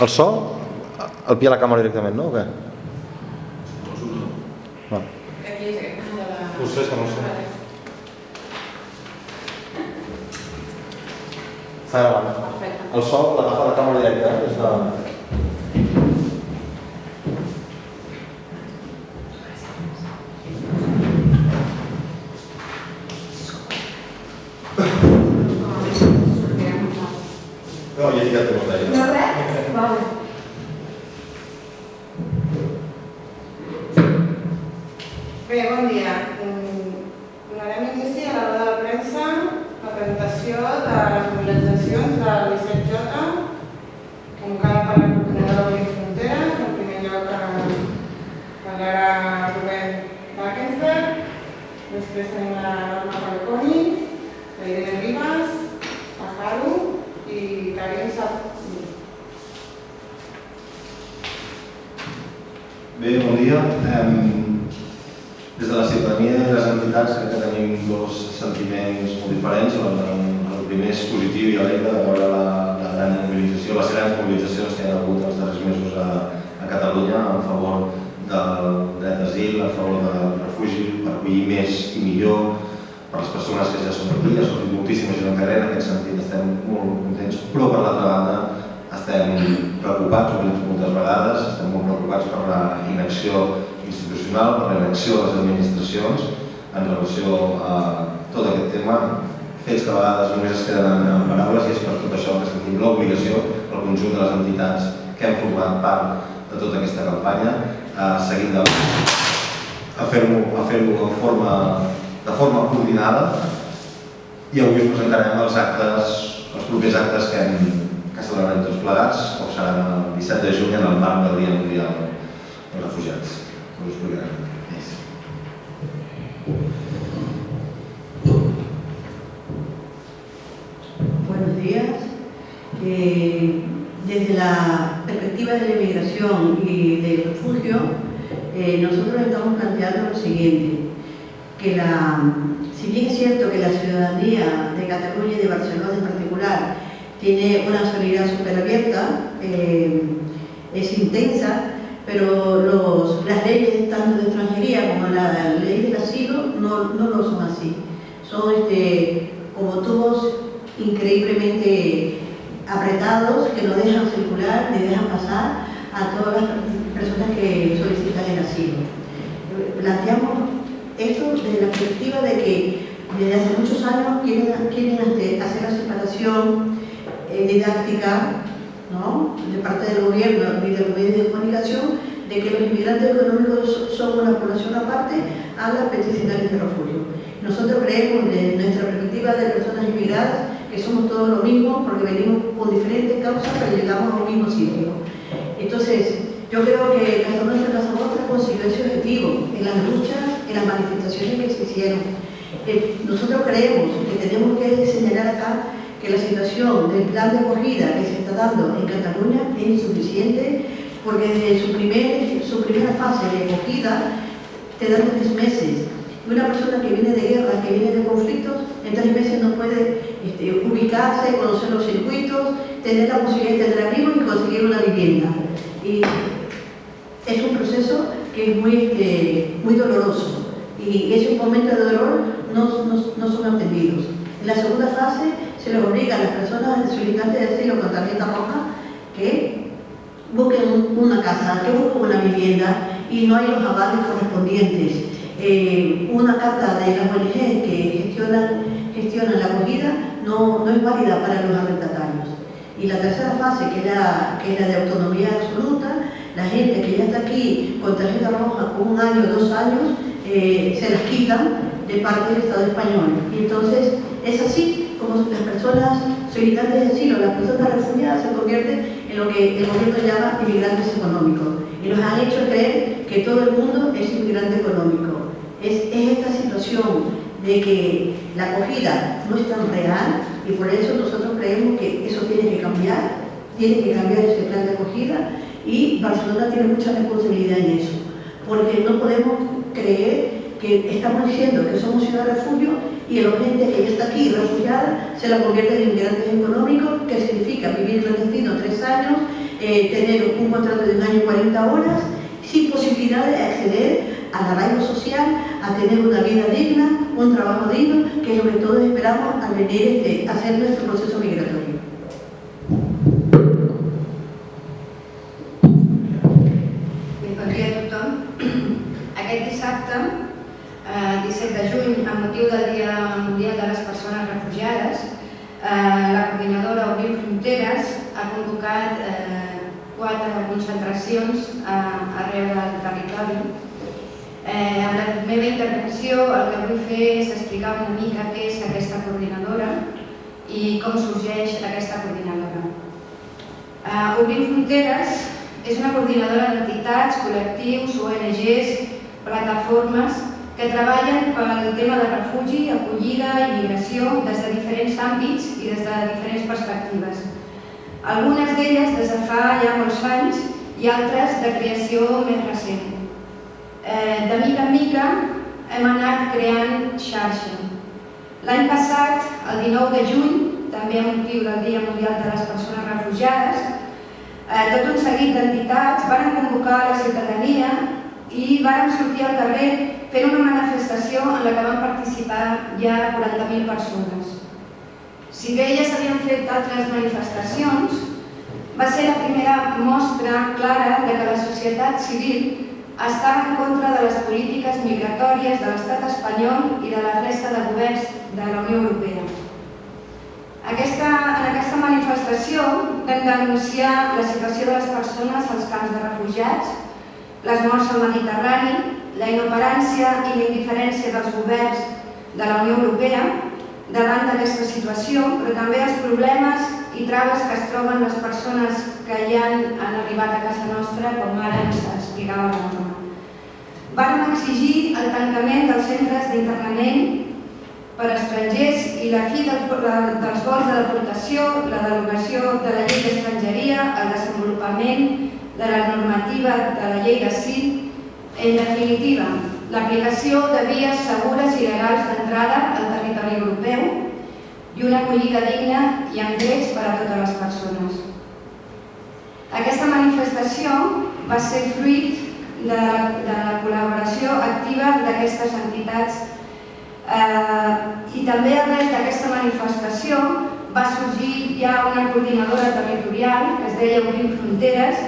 El so, el pia la càmera directament, no? O què? No. Aquí és aquest. Vostès que no ho sé. Està gravant. Perfecte. El so l'agafa la càmera directa, des de... No, ja he ficat de vostè. No res? Vale. Bé, bon dia. Donarem inici a la roda de premsa, la presentació de les mobilitzacions de l'I7J, convocada per la coordinadora d'Obrir Fronteres. En primer lloc parlarà Rubén Wagensberg, després tenim la Norma Falconi, la Irene Ribas, la Haru i Karim Sap. Bé, bon dia. Des de la ciutadania i les entitats crec que tenim dos sentiments molt diferents. El primer és positiu i alegre de veure la gran mobilització, les grans mobilitzacions que hi ha hagut els darrers mesos a Catalunya en favor del dret d'asil, a favor del refugi, per acollir més i millor per les persones que ja són aquí. Ha sortit moltíssima gent al carrer, en aquest sentit estem molt contents, però per l'altra banda estem preocupats, ho hem dit moltes vegades, estem molt preocupats per la inacció institucional, per la inacció de les administracions en relació a tot aquest tema, fets que a vegades només es queden en paraules, i és per tot això que sentim l'obligació, el conjunt de les entitats que hem format part de tota aquesta campanya, a seguir endavant, a fer-ho de forma coordinada, i avui us presentarem els propers actes que celebrarem tots plegats, com serà el 17 de juny en el marc del Dia Mundial dels Refugiats. Us ho explicarem. Buenos días. Desde la perspectiva de la inmigración y del refugio, nosotros estamos planteando lo siguiente, que si bien es cierto que la ciudadanía de Cataluña y de Barcelona en particular tiene una solidaridad súper abierta, es intensa, pero las leyes tanto de extranjería como la ley del asilo no lo son así. Son como tubos increíblemente apretados que no dejan circular ni dejan pasar a todas las personas que solicitan el asilo. Planteamos esto desde la perspectiva de que desde hace muchos años quieren hacer la separación didáctica, ¿no?, de parte del gobierno y de los medios de comunicación, de que los inmigrantes económicos son una población aparte a las peticionarias de refugio. Nosotros creemos, desde nuestra perspectiva de personas inmigradas, que somos todos lo mismo porque venimos con diferentes causas pero llegamos a un mismo sitio. Entonces, yo creo que Casa Nuestra, Casa Vostra consiguió ese objetivo en las luchas, en las manifestaciones que se hicieron. Nosotros creemos que tenemos que señalar acá que la situación del plan de acogida que se está dando en Cataluña es insuficiente, porque desde su primera fase de acogida te dan 3 meses. Y una persona que viene de guerra, que viene de conflictos, en 3 meses no puede ubicarse, conocer los circuitos, tener la posibilidad de tener amigos y conseguir una vivienda. Y es un proceso que es muy doloroso, y ese momento de dolor no son atendidos. En la segunda fase se les obliga a las personas solicitantes de asilo con tarjeta roja que busquen una casa, que busquen una vivienda, y no hay los avales correspondientes. Una carta de las ONG que gestionan la acogida no es válida para los arrendatarios. Y la tercera fase, que es la de autonomía absoluta, la gente que ya está aquí con tarjeta roja con 1 año, 2 años, se las quitan de parte del Estado español. Y entonces es así como las personas solicitantes de asilo, las personas refugiadas, se convierten en lo que el gobierno llama inmigrantes económicos. Y nos han hecho creer que todo el mundo es inmigrante económico. Es esta situación de que la acogida no es tan real, y por eso nosotros creemos que eso tiene que cambiar ese plan de acogida, y Barcelona tiene mucha responsabilidad en eso, porque no podemos creer que estamos diciendo que somos ciudad de refugio y la gente que ya está aquí refugiada se la convierte en inmigrantes económicos, que significa vivir clandestino 3 años, tener un contrato de un año y 40 horas, sin posibilidad de acceder al arraigo social, a tener una vida digna, un trabajo digno, que es lo que todos esperamos al venir a hacer nuestro proceso migratorio. Bon dia a tothom. Aquest dissabte, 17 de juny, amb motiu del Dia Mundial de les Persones Refugiades, la coordinadora Obrim Fronteres ha convocat 4 concentracions arreu del territori. En la meva intervenció el que vull fer és explicar una mica què és aquesta coordinadora i com sorgeix aquesta coordinadora. Obrim Fronteres és una coordinadora d'entitats, col·lectius, ONGs, plataformes que treballen pel tema de refugi, acollida i migració des de diferents àmbits i des de diferents perspectives. Algunes d'elles des de fa ja molts anys i altres de creació més recent. De mica en mica hem anat creant xarxa. L'any passat, el 19 de juny, també amb motiu del Dia Mundial de les Persones Refugiades, tot un seguit d'entitats van convocar la ciutadania i van sortir al carrer fent una manifestació en la que van participar ja 40.000 persones. Si bé ja s'havien fet altres manifestacions, va ser la primera mostra clara de que la societat civil estava en contra de les polítiques migratòries de l'estat espanyol i de la resta de governs de la Unió Europea. En aquesta manifestació vam denunciar la situació de les persones als camps de refugiats, les morts al Mediterrani, la inoperància i la indiferència dels governs de la Unió Europea davant d'aquesta situació, però també els problemes i traves que es troben les persones que ja han arribat a casa nostra, com ara ens explicava la Norma. Vàrem exigir el tancament dels centres d'internament per a estrangers i la fi dels vols de deportació, la derogació de la llei d'estrangeria, el desenvolupament de la normativa de la llei d'asil, en definitiva, l'aplicació de vies segures i legals d'entrada al territori europeu i una acollida digna i amb drets per a totes les persones. Aquesta manifestació va ser fruit de la col·laboració activa d'aquestes entitats i també arrel d'aquesta manifestació va sorgir ja una coordinadora territorial que es deia Obrim Fronteres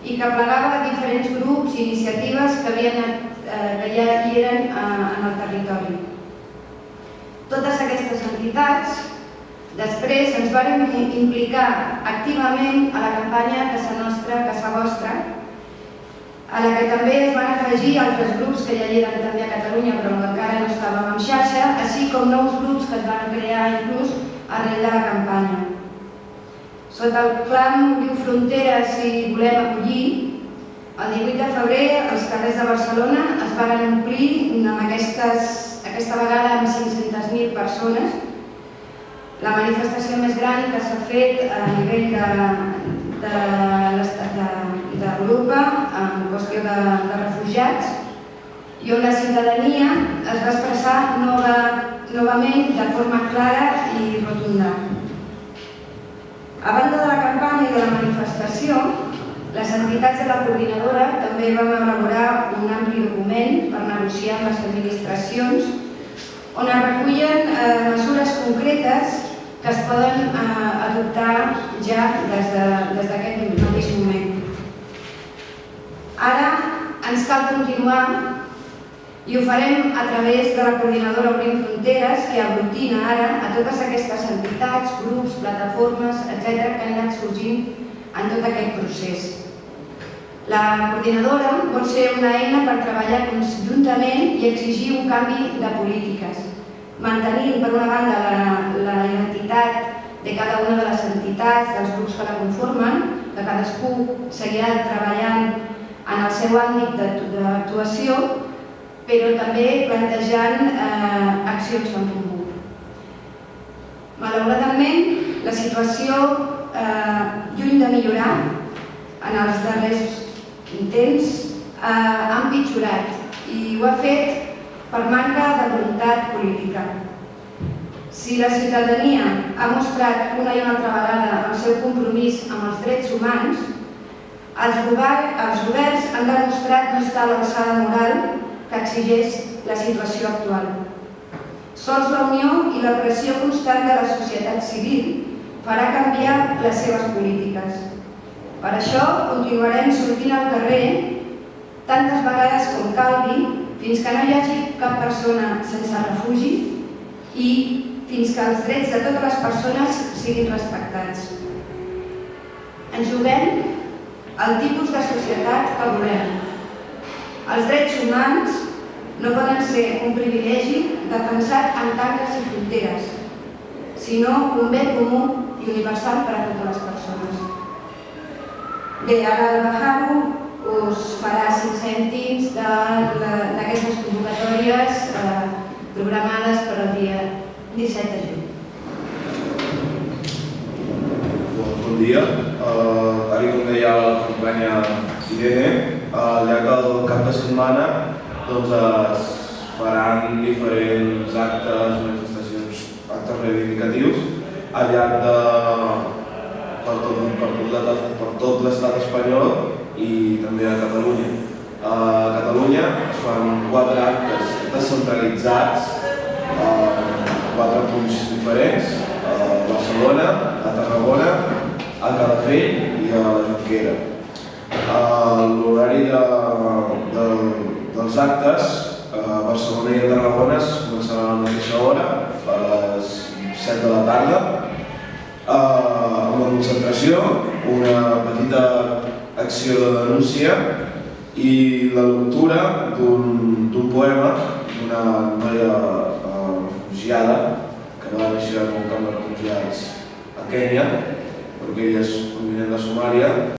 i que plegava diferents grups i iniciatives que ja hi eren en el territori. Totes aquestes entitats després ens vàrem implicar activament a la campanya Casa Nostra, Casa Vostra, a la que també es van afegir altres grups que ja hi eren també a Catalunya però encara no estàvem en xarxa, així com nous grups que es van crear inclús arrel de la campanya. Sota el clam Obrim Fronteres i Volem Acollir, el 18 de febrer els carrers de Barcelona es van omplir aquesta vegada amb 500.000 persones, la manifestació més gran que s'ha fet a nivell d'Europa en qüestió de refugiats i on la ciutadania es va expressar novament de forma clara i rotunda. A banda de la campanya i de la manifestació, les entitats de la coordinadora també van elaborar un ampli document per negociar amb les administracions on es recullen mesures concretes que es poden adoptar ja des d'aquest mateix moment. Ara ens cal continuar i ho farem a través de la coordinadora Obrim Fronteres, que aglutina ara a totes aquestes entitats, grups, plataformes, etc., que han anat sorgint en tot aquest procés. La coordinadora vol ser una eina per treballar conjuntament i exigir un canvi de polítiques, mantenint, per una banda, la identitat de cada una de les entitats, dels grups que la conformen, que cadascú seguirà treballant en el seu àmbit d'actuació, però també plantejant accions en comú. Malauradament, la situació, lluny de millorar, en els darrers temps ha empitjorat i ho ha fet per manca de voluntat política. Si la ciutadania ha mostrat una i una altra vegada el seu compromís amb els drets humans, Els governs han demostrat no estar a l'alçada moral que exigeix la situació actual. Sols la unió i la pressió constant de la societat civil farà canviar les seves polítiques. Per això continuarem sortint al carrer tantes vegades com calgui fins que no hi hagi cap persona sense refugi i fins que els drets de totes les persones siguin respectats. Ens juguem el tipus de societat que volem. Els drets humans no poden ser un privilegi defensat en tanques i fronteres, sinó un bé comú i universal per a totes les persones. Bé, ara el Baharu us farà 5 cèntims d'aquestes convocatòries programades per al dia 17 de juny. Bon dia. Tal com deia la companya Irene, al llarg del cap de setmana es faran diferents actes, manifestacions, actes reivindicatius al llarg per tot l'estat espanyol i també a Catalunya. A Catalunya es fan 4 actes descentralitzats, 4 punts diferents, a Barcelona, a Tarragona, a Calafell i a la Jonquera. L'horari dels actes a Barcelona i a Tarragona es començarà a la mateixa hora, a les 7 de la tarda, amb la concentració, una petita acció de denúncia i la lectura d'un poema d'una noia refugiada que va néixer en un camp de refugiats a Kènia, perquè ella és provinent de Somàlia.